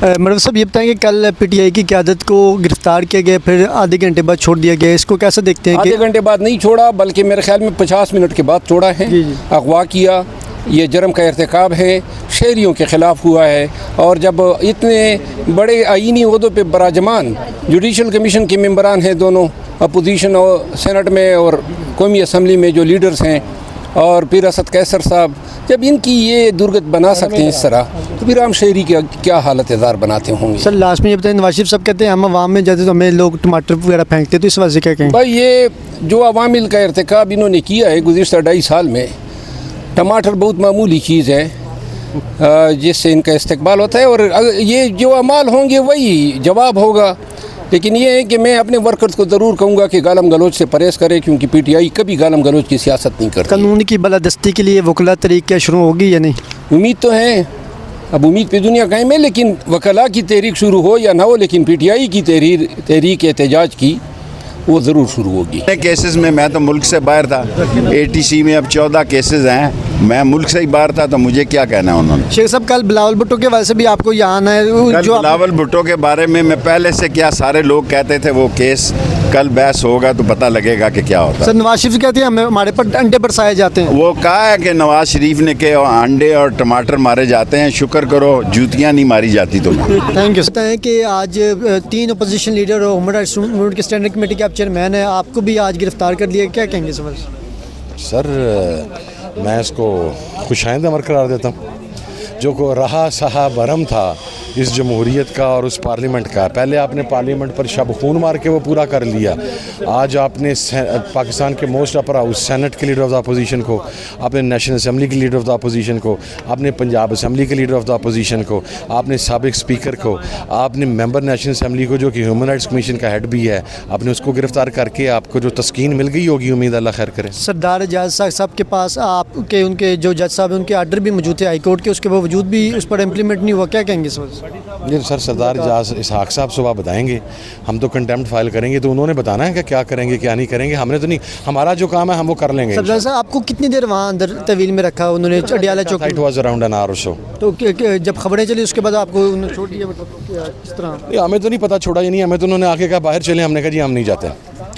मरव साहब ये बताएं कि कल पीटीआई की क़यादत को गिरफ़्तार किया गया, फिर आधे घंटे बाद छोड़ दिया गया, इसको कैसे देखते हैं? आधे घंटे बाद नहीं छोड़ा, बल्कि मेरे ख्याल में 50 मिनट के बाद छोड़ा है। अगवा किया, ये जुर्म का इर्तिकाब है, शहरियों के ख़िलाफ़ हुआ है। और जब इतने बड़े आईनी ओहदों पे बराजमान जुडिशल कमीशन के मेंबरान हैं, दोनों अपोजिशन और सेनेट में और कौमी असम्बली में जो लीडर्स हैं, और फिर असद कैसर साहब, जब इनकी ये दुर्गत बना सकते हैं इस तरह, तो फिर आम शहरी की क्या हालत जार बनाते होंगे। सर लास्ट में ये बताएं, नवाज शरीफ साहब कहते हैं हम अवाम में जाते तो हमें लोग टमाटर वगैरह फेंकते, तो इस वजह से क्या कहें? भाई ये जो अवामिल का इर्तिकाब इन्होंने किया है गुज़िश्ता 2.5 साल में, टमाटर बहुत मामूली चीज़ है जिससे इनका इस्तेकबाल होता है, और ये जो अमाल होंगे वही जवाब होगा। लेकिन ये है कि मैं अपने वर्कर्स को ज़रूर कहूँगा कि गालम गलोच से परहेज़ करें, क्योंकि पीटीआई कभी गालम गलोच की सियासत नहीं करती। कानून की बालादस्ती के लिए वकला तहरीक क्या शुरू होगी या नहीं? उम्मीद तो है, अब उम्मीद पे दुनिया कायम है, लेकिन वकला की तहरीक शुरू हो या ना हो, लेकिन पीटीआई की तहरीक एहतजाज की वो ज़रूर शुरू होगी। केसेस में मैं तो मुल्क से बाहर था, एटीसी में अब 14 केसेस हैं, मैं मुल्क से ही बाहर था, तो मुझे क्या कहना है उन्होंने। शेख साहब कल बिलावल भुट्टो के वजह से भी आपको यहाँ आना है, जो बिलावल भुट्टो के बारे में मैं पहले से क्या सारे लोग कहते थे, वो केस कल बहस होगा तो पता लगेगा कि क्या होता है। सर नवाज शरीफ कहते हैं हमें हमारे पर अंडे बरसाए जाते हैं। वो कहा है कि नवाज शरीफ ने के अंडे और टमाटर मारे जाते हैं, शुक्र करो जूतियाँ नहीं मारी जाती तुम्हें। Thank you. है कि आज 3 अपोजिशन लीडर और ह्यूमन राइट्स मूवमेंट के स्टैंडिंग कमेटी के आप चेयरमैन हैं, आपको भी आज गिरफ्तार कर लिया, क्या कहेंगे सर? मैं इसको खुशाइंद अमर करार देता हूँ। जो को रहा सहा बरम था इस जमहूरियत का और उस पार्लियामेंट का, पहले आपने पार्लियामेंट पर शब खून मार के वो पूरा कर लिया। आज आपने पाकिस्तान के मोस्ट अपर हाउस सेनेट के लीडर ऑफ द अपोजिशन को, आपने नेशनल असम्बली के लीडर ऑफ द अपोजिशन को, आपने पंजाब असम्बली के लीडर ऑफ द अपोजिशन को, आपने साबिक स्पीकर को, आपने मेंबर नेशनल असम्बली को जो कि ह्यूमन राइट्स कमीशन का हेड भी है, आपने उसको गिरफ्तार करके आपको जो तस्कीन मिल गई होगी, उम्मीद अल्लाह खैर करे। सरदार एजाज साहब के पास आपके उनके जो जज साहब हैं उनके आर्डर भी मौजूद थे हाई कोर्ट के, उसके बावजूद भी उस पर इम्प्लीमेंट नहीं हुआ, क्या कहेंगे सर? ये सर सरदार एजाज इसहाक साहब सुबह बताएंगे, हम तो कंटेम्प्ट फाइल करेंगे, तो उन्होंने बताना है कि क्या करेंगे क्या नहीं करेंगे, हमने तो नहीं, हमारा जो काम है हम वो कर लेंगे। सरदार साहब आपको कितनी देर वहाँ अंदर तवील में रखा उन्होंने अडियाला चौक? It was around an hour or so. तो जब खबरें चली उसके बाद आपको उन्होंने छोड़ दिया, मतलब इस तरह? हमें तो नहीं पता छोड़ा या नहीं, हमें तो उन्होंने आके कहा बाहर चले, हमने कहा जी हम नहीं जाते,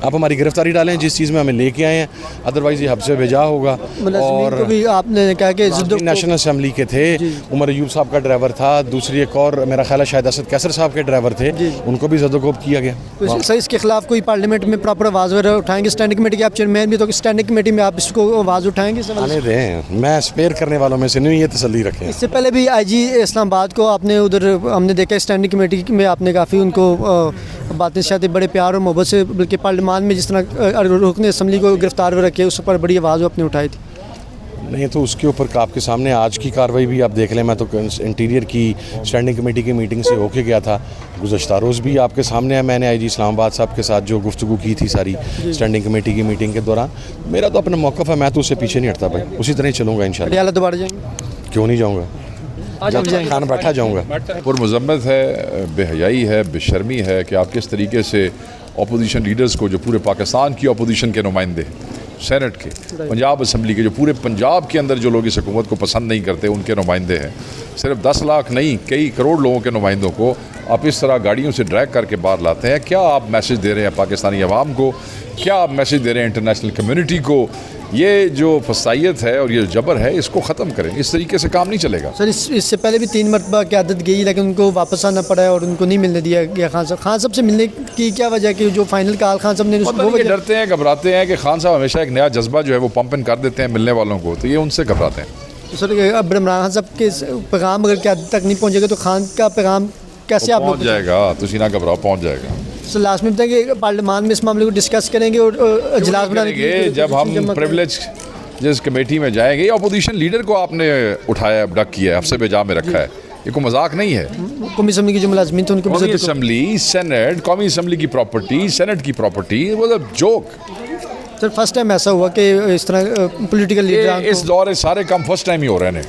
आप हमारी गिरफ्तारी डालें जिस चीज़ में हमें लेके आए हैं, अदरवाइज़ ये हब से भेजा होगा। और को भी आपने कहा कि नेशनल असम्बली के थे, उमर अयूब साहब का ड्राइवर था, दूसरी एक और मेरा ख्याल है शायद असद कैसर साहब के ड्राइवर थे, उनको भी ज़दोकोब किया गया। तो सर इसके खिलाफ कोई पार्लियामेंट में प्रॉपर आवाज़ वगैरह उठाएंगे? स्टैंडिंग कमेटी के आप चेयरमैन भी, तो स्टैंडिंग कमेटी में आप इसको आवाज़ उठाएंगे? आने दें, मैं स्पेयर करने वालों में से नहीं, ये तसल्ली रखें। इससे पहले भी आईजी इस्लामाबाद को आपने उधर हमने देखा स्टैंडिंग कमेटी में आपने काफ़ी उनको बातें शायद बड़े प्यार और मोहब्बत से, बल्कि पार्लियामान में जिस तरह रुकन असम्बली को गिरफ्तार रखे, उस पर बड़ी आवाज़ आपने उठाई थी। नहीं तो उसके ऊपर आपके सामने आज की कार्रवाई भी आप देख लें, मैं तो इंटीरियर की स्टैंडिंग कमेटी की मीटिंग से होके गया था, गुज़श्ता रोज़ भी आपके सामने है, मैंने आईजी इस्लामाबाद साहब के साथ जो गुफ्तगू की थी सारी स्टैंडिंग कमेटी की मीटिंग के दौरान, मेरा तो अपना मौक़िफ़ है, मैं तो उससे पीछे नहीं हटता भाई, उसी तरह ही चलूँगा इंशाल्लाह। दोबारा जाएंगे? क्यों नहीं जाऊँगा, जब खान बैठा जाऊँगा। पुरमज़म्मत है, बेहयाई है, बेशर्मी है कि आप किस तरीके से अपोजिशन लीडर्स को, जो पूरे पाकिस्तान की अपोजिशन के नुमाइंदे, सेनेट के, पंजाब असम्बली के, जो पूरे पंजाब के अंदर जो लोग इस हुकूमत को पसंद नहीं करते उनके नुमाइंदे हैं, सिर्फ 10 लाख नहीं कई करोड़ लोगों के नुमाइंदों को आप इस तरह गाड़ियों से ड्रैग करके बाहर लाते हैं। क्या आप मैसेज दे रहे हैं पाकिस्तानी अवाम को, क्या आप मैसेज दे रहे हैं इंटरनेशनल कम्युनिटी को? ये जो फसाइयत है और ये जबर है, इसको ख़त्म करें, इस तरीके से काम नहीं चलेगा। सर इससे पहले भी 3 मरतबा क़यादत गई, लेकिन उनको वापस आना पड़ा और उनको नहीं मिलने दिया गया खान साहब से मिलने की क्या वजह है कि जो फाइनल कॉल खान साहब ने वो डरते हैं, घबराते हैं कि खान साहब हमेशा एक नया जज्बा जो है वो पंप इन कर देते हैं मिलने वालों को, तो ये उनसे घबराते हैं। तो सर अब इमरान खान साहब के पैगाम अगर क़यादत तक नहीं पहुँचेगा तो खान का पैगाम कैसे आप पहुँच जाएगा? तो ना घबराओ, पहुँच जाएगा। सर लास्ट में बताएं कि पार्लियामान में इस मामले को डिस्कस करेंगे और इजलास बनाएंगे जब हम प्रिविलेज जिस कमेटी में जाएंगे। अपोजिशन लीडर को आपने उठाया, अबडक्ट किया है, आपसे बेजा में रखा है, ये कोई मजाक नहीं है। कौमी असम्बली की जो मुलाजमीन थे उनको, कौमी असम्बली, सेनेट, कौमी असम्बली की प्रॉपर्टी, सेनेट की प्रॉपर्टी, वो जोक। सर फर्स्ट टाइम ऐसा हुआ कि इस तरह पॉलिटिकल लीडर इस दौर सारे काम फर्स्ट टाइम ही हो रहे हैं,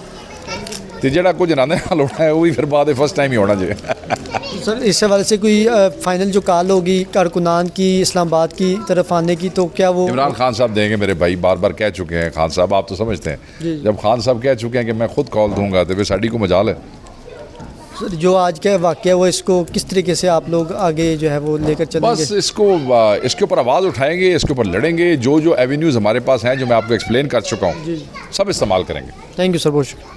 तो जेड़ा कुछ नाने हाल होना है वो भी फिर बाद फर्स्ट टाइम ही होना चाहिए। सर इस हवाले से कोई फाइनल जो कॉल होगी कारकुनान की इस्लामाबाद की तरफ आने की, तो क्या वो इमरान खान साहब देंगे? मेरे भाई बार बार कह चुके हैं खान साहब, आप तो समझते हैं, जब खान साहब कह चुके हैं कि मैं खुद कॉल दूंगा तो फिर साड़ी को मजाल है, سر جو آج کا واقعہ ہے وہ اس کو کس طریقے سے آپ لوگ آگے جو ہے وہ لے کر چلیں بس گے؟ اس کے اوپر آواز اٹھائیں گے، اس کے اوپر لڑیں گے، جو ایوینیوز ہمارے پاس ہیں جو میں آپ کو ایکسپلین کر چکا ہوں سب استعمال کریں گے. تھینک یو سر، بہت شکریہ.